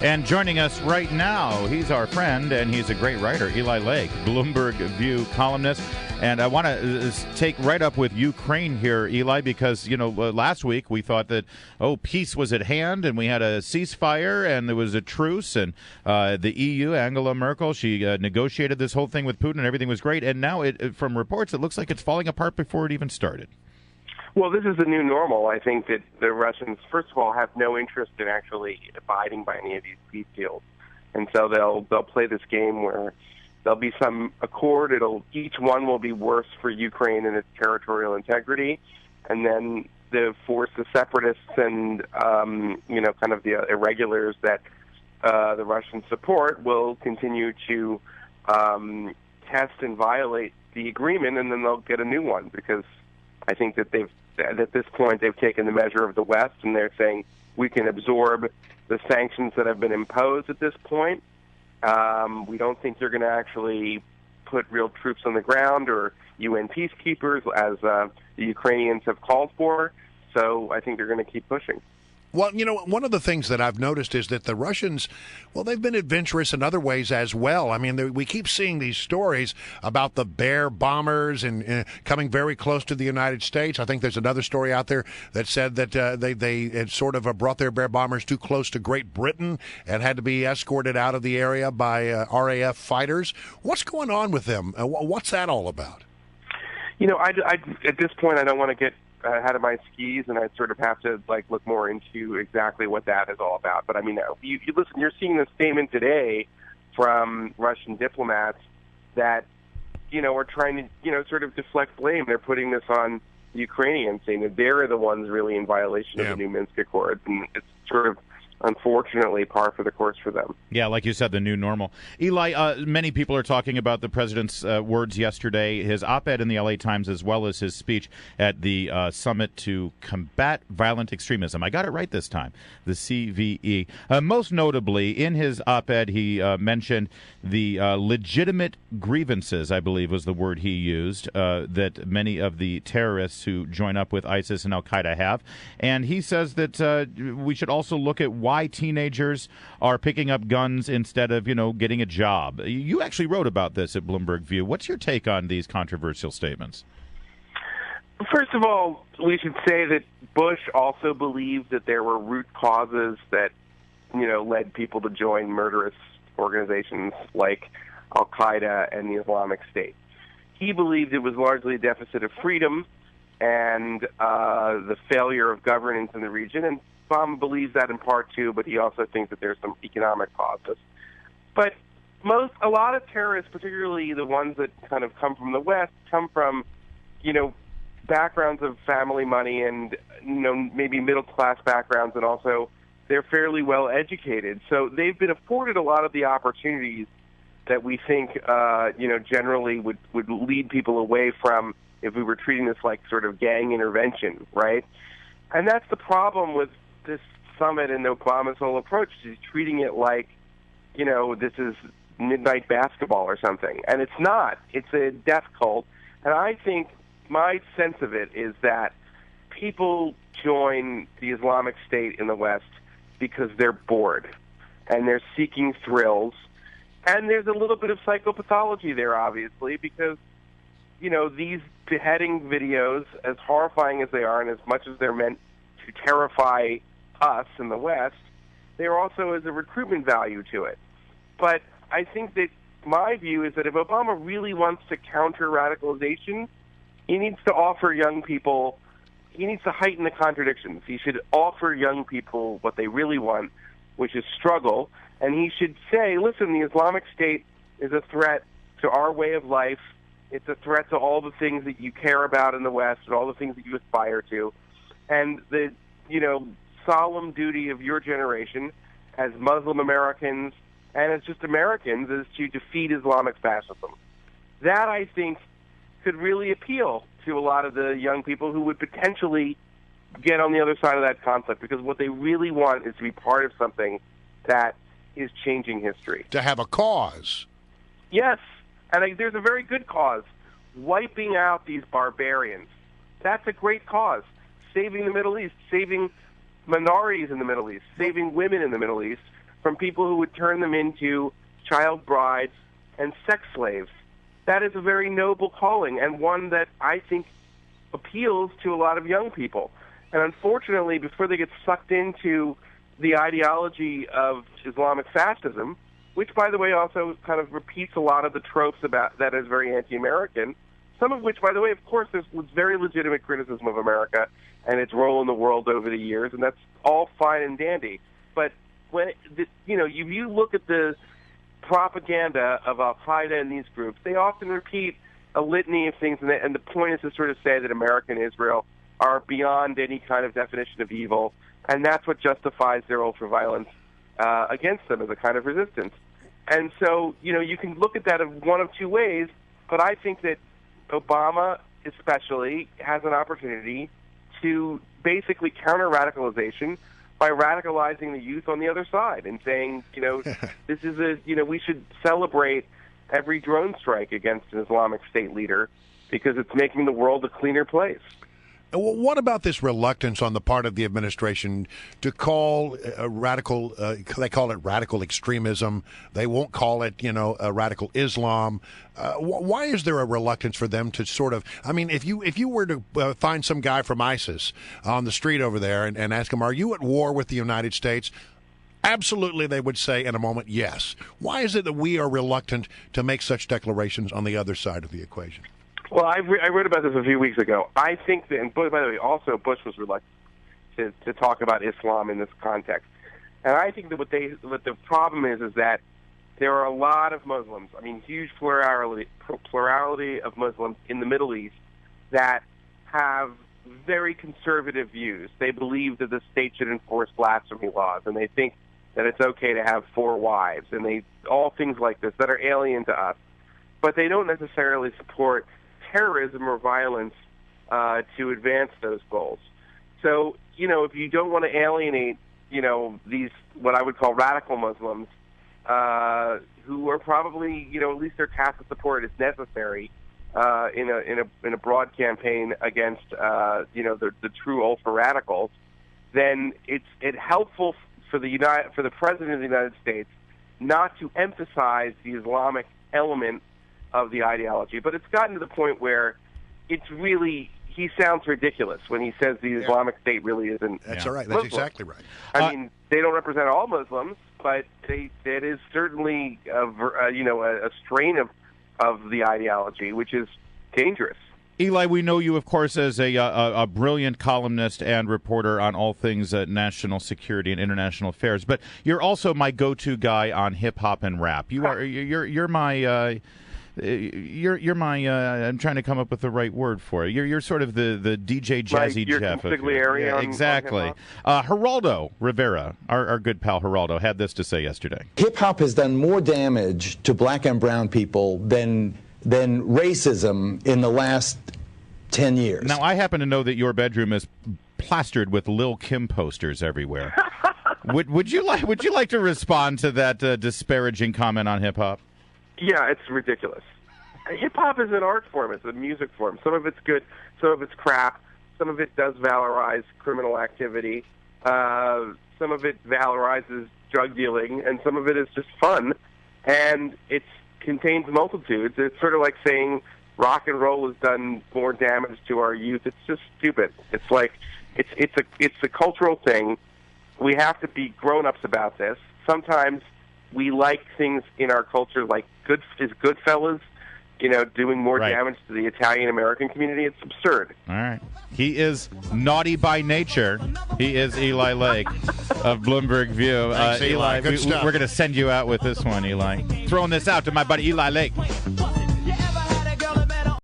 And joining us right now, he's our friend, and he's a great writer, Eli Lake, Bloomberg View columnist. And I want to take right up with Ukraine here, Eli, because, last week we thought that, peace was at hand, and we had a ceasefire, and there was a truce, and the EU, Angela Merkel, she negotiated this whole thing with Putin, and everything was great. And now, from reports, it looks like it's falling apart before it even started. Well, this is the new normal. I think that the Russians, first of all, have no interest in actually abiding by any of these peace deals, and so they'll play this game where there'll be some accord. Each one will be worse for Ukraine and its territorial integrity, and then the separatists and kind of the irregulars that the Russians support will continue to test and violate the agreement, and then they'll get a new one because I think that at this point, they've taken the measure of the West, and they're saying we can absorb the sanctions that have been imposed at this point. We don't think they're going to actually put real troops on the ground or UN peacekeepers, as the Ukrainians have called for. So I think they're going to keep pushing. Well, one of the things that I've noticed is that the Russians, they've been adventurous in other ways as well. I mean, we keep seeing these stories about the Bear bombers and coming very close to the United States. I think there's another story out there that said that they had sort of brought their Bear bombers too close to Great Britain and had to be escorted out of the area by RAF fighters. What's going on with them? What's that all about? At this point, I don't want to get ahead of my skis, and I sort of have to look more into exactly what that is all about. But I mean, you listen. You're seeing this statement today from Russian diplomats that are trying to sort of deflect blame. They're putting this on the Ukrainians, saying that they're the ones really in violation of the new Minsk Accords, and it's sort of unfortunately par for the course for them. Yeah, like you said, the new normal. Eli, many people are talking about the president's words yesterday, his op-ed in the LA Times, as well as his speech at the Summit to Combat Violent Extremism. I got it right this time, the CVE. Most notably, in his op-ed, he mentioned the legitimate grievances, I believe was the word he used, that many of the terrorists who join up with ISIS and Al-Qaeda have. And he says that we should also look at why teenagers are picking up guns instead of, getting a job. You actually wrote about this at Bloomberg View. What's your take on these controversial statements? First of all, we should say that Bush also believed that there were root causes that, led people to join murderous organizations like Al-Qaeda and the Islamic State. He believed it was largely a deficit of freedom and the failure of governance in the region, and Obama believes that in part too, but he also thinks that there's some economic causes. But a lot of terrorists, particularly the ones that kind of come from the West, come from, backgrounds of family money and, maybe middle-class backgrounds, and also they're fairly well educated. So they've been afforded a lot of the opportunities that we think, generally would lead people away from if we were treating this like sort of gang intervention, right? And that's the problem with this summit and Obama's whole approach. He's treating it like, this is midnight basketball or something. And it's not. It's a death cult. And I think my sense of it is that people join the Islamic State in the West because they're bored and they're seeking thrills. And there's a little bit of psychopathology there, obviously, because, these beheading videos, as horrifying as they are and as much as they're meant to terrify us in the West, there also is a recruitment value to it. But I think that my view is that if Obama really wants to counter radicalization, he needs to offer young people, he needs to heighten the contradictions. He should offer young people what they really want, which is struggle, and he should say, listen, the Islamic State is a threat to our way of life. It's a threat to all the things that you care about in the West and all the things that you aspire to. And the, solemn duty of your generation as Muslim Americans and as just Americans is to defeat Islamic fascism. That, I think, could really appeal to a lot of the young people who would potentially get on the other side of that conflict, because what they really want is to be part of something that is changing history. To have a cause. Yes, and there's a very good cause. Wiping out these barbarians. That's a great cause. Saving the Middle East, saving minorities in the Middle East, saving women in the Middle East. from people who would turn them into child brides and sex slaves. That is a very noble calling, and one that I think appeals to a lot of young people. And unfortunately, before they get sucked into the ideology of Islamic fascism, which, by the way, also kind of repeats a lot of the tropes about that is very anti-American, some of which, by the way, of course, there's very legitimate criticism of America and its role in the world over the years, and that's all fine and dandy. But when you look at the propaganda of Al-Qaeda and these groups, they often repeat a litany of things, and the point is to sort of say that America and Israel are beyond any kind of definition of evil, and that's what justifies their ultraviolence against them as a kind of resistance. And so, you can look at that in one of two ways, but I think that Obama especially has an opportunity to basically counter radicalization by radicalizing the youth on the other side and saying, this is we should celebrate every drone strike against an Islamic State leader because it's making the world a cleaner place. What about this reluctance on the part of the administration to call a radical, they call it radical extremism. They won't call it, a radical Islam. Why is there a reluctance for them to sort of, if you were to find some guy from ISIS on the street over there and ask him, are you at war with the United States? Absolutely, they would say in a moment, yes. Why is it that we are reluctant to make such declarations on the other side of the equation? Well, I wrote about this a few weeks ago. I think that, and by the way, also Bush was reluctant to talk about Islam in this context. And I think that what the problem is that there are a lot of Muslims, huge plurality of Muslims in the Middle East that have very conservative views. They believe that the state should enforce blasphemy laws, and they think that it's okay to have 4 wives, and all things like this that are alien to us. But they don't necessarily support terrorism or violence to advance those goals. So, if you don't want to alienate, these what I would call radical Muslims, who are probably, at least their tacit support is necessary in a broad campaign against, the true ultra radicals, then it's helpful for the president of the United States not to emphasize the Islamic element of the ideology. But it's gotten to the point where he sounds ridiculous when he says the Islamic State really isn't. That's all right. That's Muslim. Exactly right. They don't represent all Muslims, but it is certainly a strain of the ideology, which is dangerous. Eli, we know you, of course, as a brilliant columnist and reporter on all things national security and international affairs. But you're also my go-to guy on hip hop and rap. You're my. You're my. I'm trying to come up with the right word for it. You're sort of the DJ Jazzy Jeff. Yeah, exactly. Geraldo Rivera, our good pal Geraldo, had this to say yesterday. Hip hop has done more damage to black and brown people than racism in the last 10 years. Now, I happen to know that your bedroom is plastered with Lil' Kim posters everywhere. Would you like to respond to that disparaging comment on hip hop? Yeah, it's ridiculous. Hip-hop is an art form. It's a music form. Some of it's good, some of it's crap. Some of it does valorize criminal activity. Some of it valorizes drug dealing, and some of it is just fun. And it contains multitudes. It's sort of like saying rock and roll has done more damage to our youth. It's just stupid. It's like it's a cultural thing. We have to be grown-ups about this. Sometimes we like things in our culture like Goodfellas, doing more damage to the Italian-American community. It's absurd. All right. He is naughty by nature. He is Eli Lake of Bloomberg View. Thanks, Eli. Good stuff. We're going to send you out with this one, Eli. Throwing this out to my buddy Eli Lake.